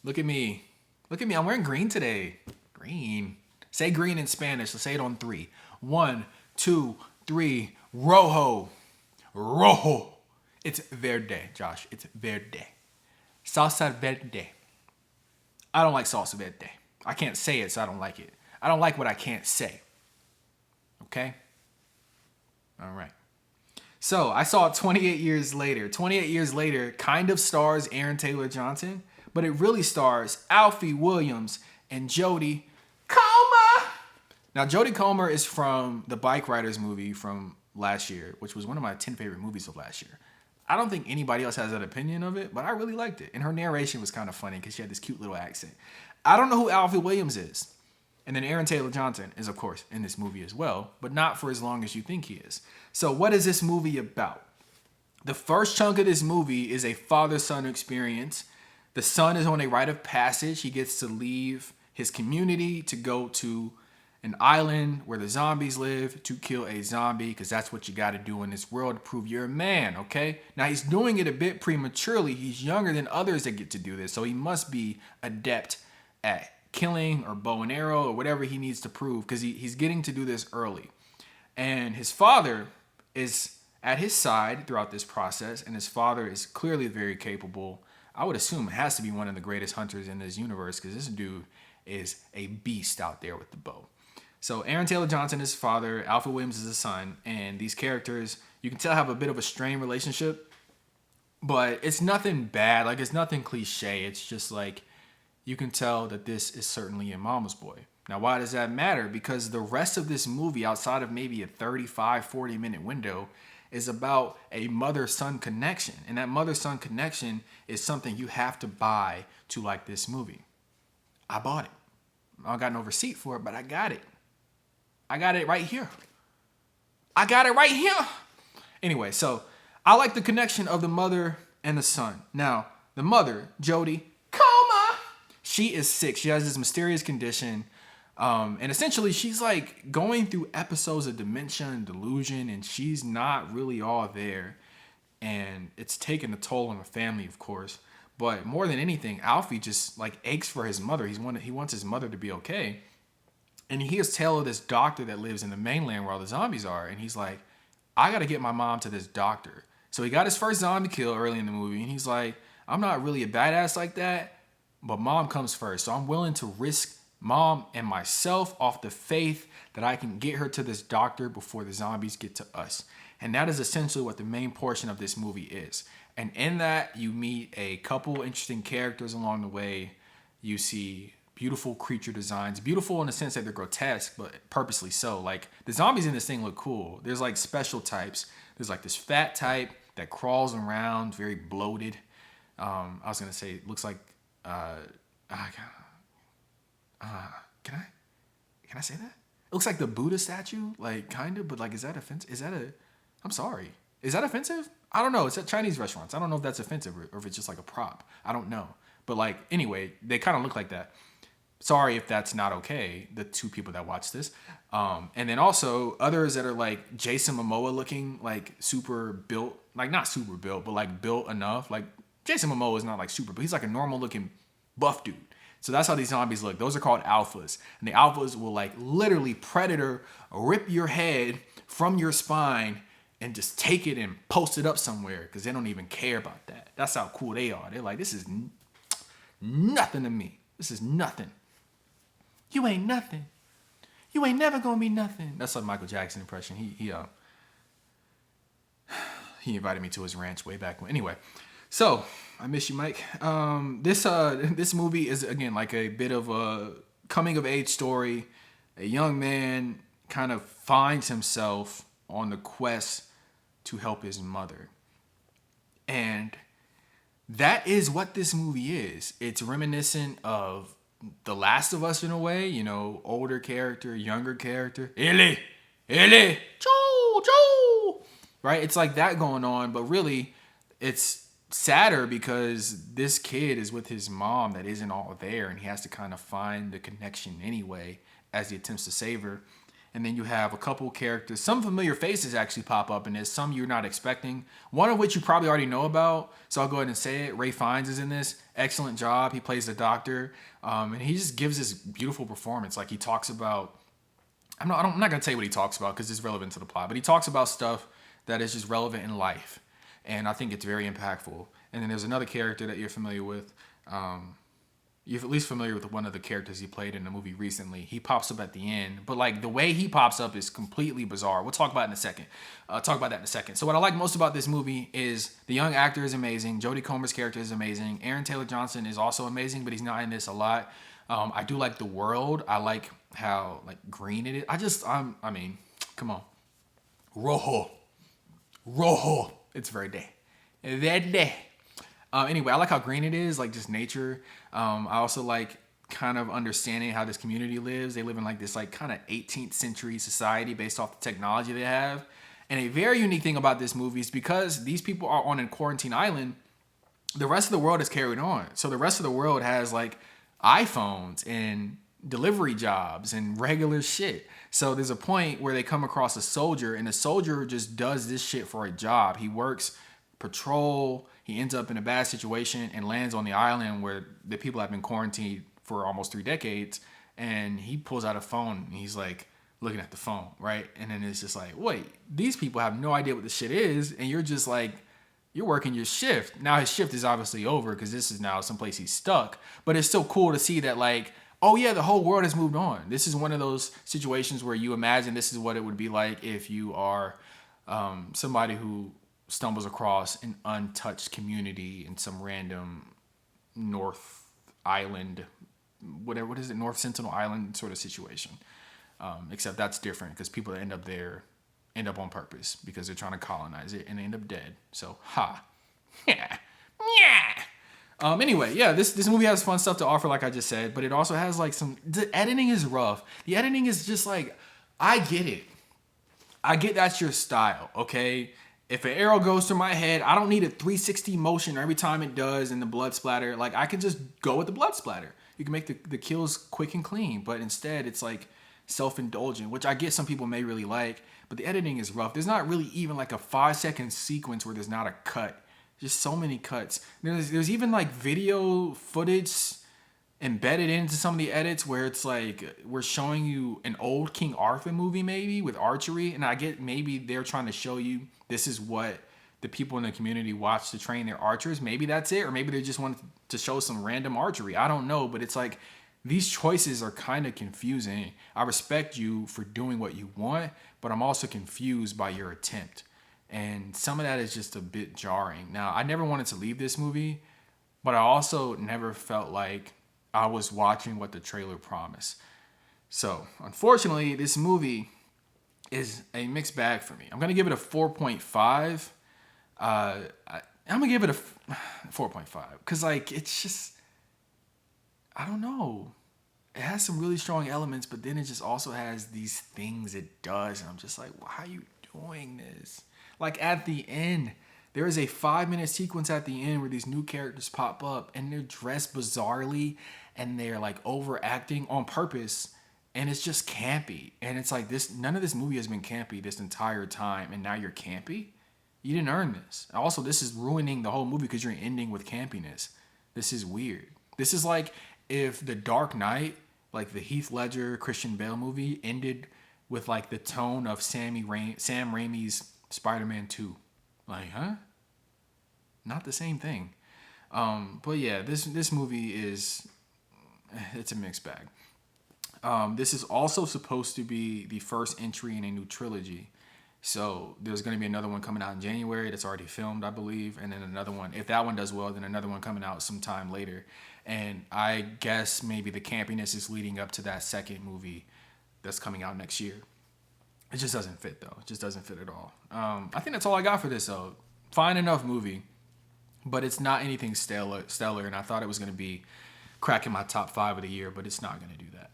Look at me. Look at me. I'm wearing green today. Green. Say green in Spanish. Let's say it on three. One, two, three. Rojo. Rojo. It's verde, Josh. It's verde. Salsa verde. I don't like salsa verde. I can't say it, so I don't like it. I don't like what I can't say. Okay? All right. So I saw it 28 years later. 28 years later kind of stars Aaron Taylor Johnson, but it really stars Alfie Williams and Jodie Comer. Now, Jodie Comer is from the Bike Riders movie from last year, which was one of my 10 favorite movies of last year. I don't think anybody else has that opinion of it, but I really liked it. And her narration was kind of funny because she had this cute little accent. I don't know who Alfie Williams is. And then Aaron Taylor Johnson is, of course, in this movie as well, but not for as long as you think he is. So, what is this movie about? The first chunk of this movie is a father son experience. The son is on a rite of passage. He gets to leave his community to go to an island where the zombies live to kill a zombie because that's what you got to do in this world to prove you're a man, okay? Now, he's doing it a bit prematurely. He's younger than others that get to do this, so he must be adept at killing or bow and arrow or whatever he needs to prove because he's getting to do this early. And his father is at his side throughout this process, and his father is clearly very capable. I would assume it has to be one of the greatest hunters in this universe because this dude is a beast out there with the bow. So Aaron Taylor Johnson is his father, Alfred Williams is his son, and these characters, you can tell, have a bit of a strained relationship, but it's nothing bad. Like, it's nothing cliche. It's just like you can tell that this is certainly a mama's boy. Now, why does that matter? Because the rest of this movie, outside of maybe a 35, 40-minute window, is about a mother-son connection. And that mother-son connection is something you have to buy to like this movie. I bought it. I got no receipt for it, but I got it. I got it right here. I got it right here. Anyway, so I like the connection of the mother and the son. Now, the mother, Jodie Comer, she is sick. She has this mysterious condition. And essentially, she's like going through episodes of dementia and delusion, and she's not really all there. And it's taken a toll on the family, of course. But more than anything, Alfie just like aches for his mother. He wants his mother to be okay. And he hears tale of this doctor that lives in the mainland where all the zombies are. And he's like, I got to get my mom to this doctor. So he got his first zombie kill early in the movie. And he's like, I'm not really a badass like that, but mom comes first. So I'm willing to risk mom and myself off the faith that I can get her to this doctor before the zombies get to us. And that is essentially what the main portion of this movie is. And in that, you meet a couple interesting characters along the way. You see beautiful creature designs, beautiful in the sense that they're grotesque, but purposely so. Like, the zombies in this thing look cool. There's like special types. There's like this fat type that crawls around, very bloated. I was gonna say, it looks like, uh, can I say that? It looks like the Buddha statue, like kind of, but like, is that offensive? I'm sorry. Is that offensive? I don't know. It's at Chinese restaurants. I don't know if that's offensive or if it's just like a prop. I don't know. But like, anyway, they kind of look like that. Sorry if that's not okay, the two people that watch this. And then also others that are like Jason Momoa looking, like super built, like not super built, but like built enough. Like Jason Momoa is not like super, but he's like a normal looking buff dude. So that's how these zombies look. Those are called alphas. And the alphas will like literally predator rip your head from your spine and just take it and post it up somewhere because they don't even care about that. That's how cool they are. They're like, this is nothing to me. This is nothing. You ain't nothing. You ain't never gonna be nothing. That's like Michael Jackson impression. He invited me to his ranch way back when. Anyway, so I miss you, Mike. This movie is again like a bit of a coming of age story. A young man kind of finds himself on the quest to help his mother, and that is what this movie is. It's reminiscent of The Last of Us in a way, you know, older character, younger character. Ellie, Joe. Right? It's like that going on, but really it's sadder because this kid is with his mom that isn't all there and he has to kind of find the connection anyway as he attempts to save her. And then you have a couple characters, some familiar faces actually pop up in this, some you're not expecting. One of which you probably already know about, so I'll go ahead and say it. Ray Fiennes is in this. Excellent job. He plays the doctor, and he just gives this beautiful performance. Like he talks about, I'm not gonna tell you what he talks about because it's relevant to the plot, but he talks about stuff that is just relevant in life, and I think it's very impactful. And then there's another character that you're familiar with. You're at least familiar with one of the characters he played in the movie recently. He pops up at the end, but like the way he pops up is completely bizarre. We'll talk about it in a second. So what I like most about this movie is the young actor is amazing. Jodie Comer's character is amazing. Aaron Taylor Johnson is also amazing, but he's not in this a lot. I do like the world. I like how like green it is. I mean, come on. Rojo. It's verde. Verde. Anyway, I like how green it is, like just nature. I also like kind of understanding how this community lives. They live in like this like kind of 18th century society based off the technology they have. And a very unique thing about this movie is because these people are on a quarantine island, the rest of the world is carried on. So the rest of the world has like iPhones and delivery jobs and regular shit. So there's a point where they come across a soldier, and the soldier just does this shit for a job. He works patrol. He ends up in a bad situation and lands on the island where the people have been quarantined for almost 3 decades. And he pulls out a phone and he's like looking at the phone, right? And then it's just like, wait, these people have no idea what the shit is, and you're just like, you're working your shift. Now his shift is obviously over because this is now someplace he's stuck. But it's still cool to see that like, oh yeah, the whole world has moved on. This is one of those situations where you imagine this is what it would be like if you are somebody who stumbles across an untouched community in some random North Island, what is it, North Sentinel Island sort of situation. Except that's different because people that end up there end up on purpose because they're trying to colonize it and they end up dead. So, yeah. Anyway, yeah, this movie has fun stuff to offer, like I just said, but it also has like the editing is rough. The editing is just like, I get it. I get that's your style, okay? If an arrow goes through my head, I don't need a 360 motion every time it does and the blood splatter. Like, I can just go with the blood splatter. You can make the kills quick and clean, but instead it's like self-indulgent, which I get some people may really like, but the editing is rough. There's not really even like a 5-second sequence where there's not a cut. Just so many cuts. There's even like video footage embedded into some of the edits where it's like we're showing you an old King Arthur movie maybe with archery, and I get maybe they're trying to show you this is what the people in the community watch to train their archers. Maybe that's it, or maybe they just wanted to show some random archery. I don't know, but it's like these choices are kind of confusing. I respect you for doing what you want, but I'm also confused by your attempt. And some of that is just a bit jarring. Now, I never wanted to leave this movie, but I also never felt like I was watching what the trailer promised. So, unfortunately, this movie is a mixed bag for me. I'm going to give it a 4.5. I'm going to give it a 4.5 because, like, it's just, I don't know. It has some really strong elements, but then it just also has these things it does. And I'm just like, why are you doing this? Like at the end, there is a 5-minute sequence at the end where these new characters pop up and they're dressed bizarrely and they're like overacting on purpose, and it's just campy. And it's like this, none of this movie has been campy this entire time, and now you're campy? You didn't earn this. Also, this is ruining the whole movie because you're ending with campiness. This is weird. This is like if The Dark Knight, like the Heath Ledger, Christian Bale movie, ended with like the tone of Sam Raimi's Spider-Man 2. Like, huh? Not the same thing. But yeah, this movie is, it's a mixed bag. This is also supposed to be the first entry in a new trilogy. So there's going to be another one coming out in January that's already filmed, I believe. And then another one, if that one does well, then another one coming out sometime later. And I guess maybe the campiness is leading up to that second movie that's coming out next year. It just doesn't fit, though. It just doesn't fit at all. I think that's all I got for this, though. Fine enough movie, but it's not anything stellar, and I thought it was going to be cracking my top 5 of the year, but it's not going to do that.